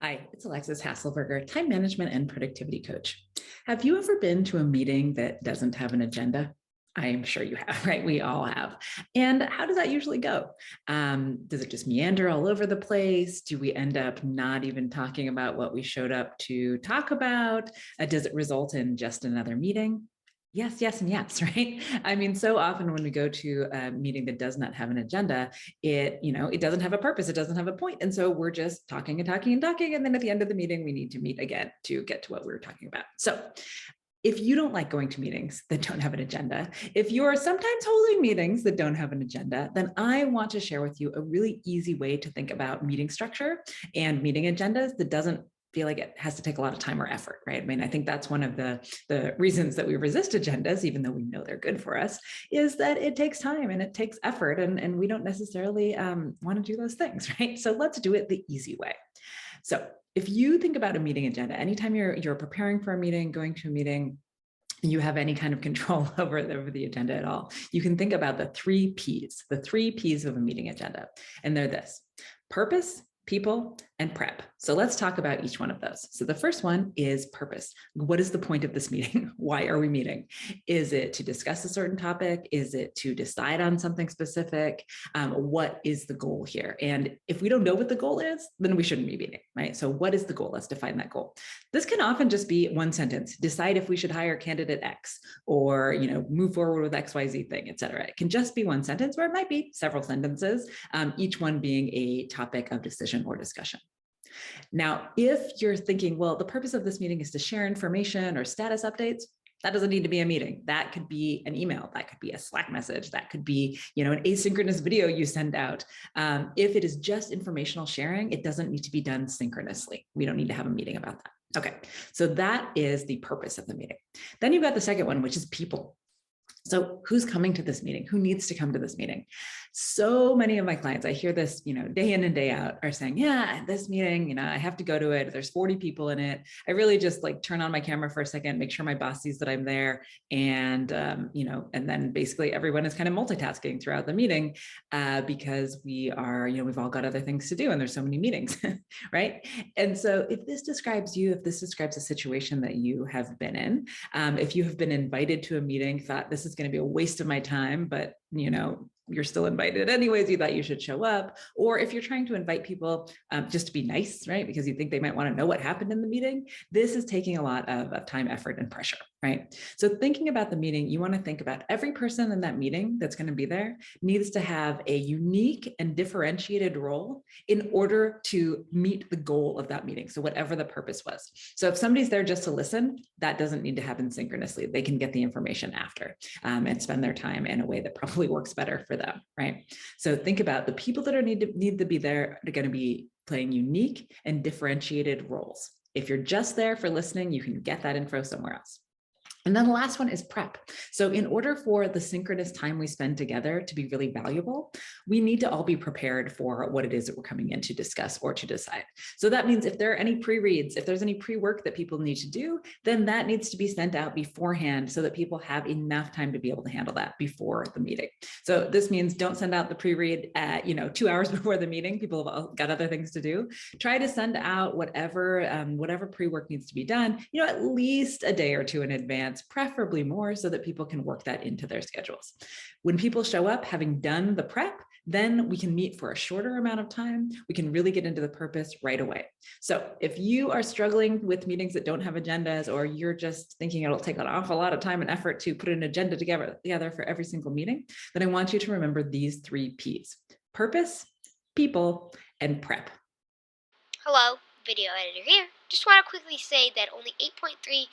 Hi, it's Alexis Hasselberger, time management and productivity coach. Have you ever been to a meeting that doesn't have an agenda? I'm sure you have, right? We all have. And how does that usually go? Does it just meander all over the place? Do we end up not even talking about what we showed up to talk about? Does it result in just another meeting? Yes, yes, and yes, right? I mean, so often when we go to a meeting that does not have an agenda, it doesn't have a purpose, it doesn't have a point, and so we're just talking and talking and talking, and then at the end of the meeting we need to meet again to get to what we were talking about. So if you don't like going to meetings that don't have an agenda, if you're sometimes holding meetings that don't have an agenda, then I want to share with you a really easy way to think about meeting structure and meeting agendas that doesn't feel like it has to take a lot of time or effort, right? I mean, I think that's one of the reasons that we resist agendas, even though we know they're good for us, is that it takes time and it takes effort, and we don't necessarily want to do those things, right? So let's do it the easy way. So if you think about a meeting agenda, anytime you're preparing for a meeting, going to a meeting, you have any kind of control over the agenda at all, you can think about the three P's of a meeting agenda. And they're this: purpose, people, and prep. So let's talk about each one of those. So the first one is purpose. What is the point of this meeting? Why are we meeting? Is it to discuss a certain topic? Is it to decide on something specific? What is the goal here? And if we don't know what the goal is, then we shouldn't be meeting, right? So what is the goal? Let's define that goal. This can often just be one sentence: decide if we should hire candidate X, or move forward with XYZ thing, et cetera. It can just be one sentence, or it might be several sentences, each one being a topic of decision or discussion. Now, if you're thinking, well, the purpose of this meeting is to share information or status updates, that doesn't need to be a meeting. That could be an email. That could be a Slack message. That could be, an asynchronous video you send out. If it is just informational sharing, it doesn't need to be done synchronously. We don't need to have a meeting about that. Okay, so that is the purpose of the meeting. Then you've got the second one, which is people. So who's coming to this meeting? Who needs to come to this meeting? So many of my clients, I hear this, day in and day out, are saying, yeah, this meeting, I have to go to it. There's 40 people in it. I really just turn on my camera for a second, make sure my boss sees that I'm there. And, and then basically everyone is kind of multitasking throughout the meeting because we've all got other things to do and there's so many meetings, right? And so if this describes a situation that you have been in, if you have been invited to a meeting, thought this is going to be a waste of my time, but you're still invited anyways, you thought you should show up. Or if you're trying to invite people just to be nice, right, because you think they might want to know what happened in the meeting, this is taking a lot of time, effort, and pressure, right? So thinking about the meeting, you want to think about every person in that meeting that's going to be there needs to have a unique and differentiated role in order to meet the goal of that meeting. So whatever the purpose was. So if somebody's there just to listen, that doesn't need to happen synchronously. They can get the information after and spend their time in a way that probably works better for them, right? So think about the people that need to be there are going to be playing unique and differentiated roles. If you're just there for listening, you can get that info somewhere else. And then the last one is prep. So in order for the synchronous time we spend together to be really valuable, we need to all be prepared for what it is that we're coming in to discuss or to decide. So that means if there are any pre-reads, if there's any pre-work that people need to do, then that needs to be sent out beforehand so that people have enough time to be able to handle that before the meeting. So this means don't send out the pre-read at 2 hours before the meeting. People have got other things to do. Try to send out whatever pre-work needs to be done, at least a day or two in advance, preferably more, so that people can work that into their schedules. When people show up having done the prep, then we can meet for a shorter amount of time. We can really get into the purpose right away. So if you are struggling with meetings that don't have agendas, or you're just thinking it'll take an awful lot of time and effort to put an agenda together for every single meeting, then I want you to remember these three P's: purpose, people, and prep. Hello, video editor here. Just want to quickly say that only 8.3%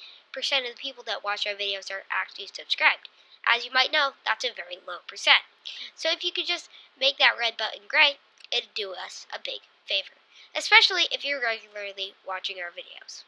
of the people that watch our videos are actually subscribed. As you might know, that's a very low percent. So if you could just make that red button gray, it'd do us a big favor, especially if you're regularly watching our videos.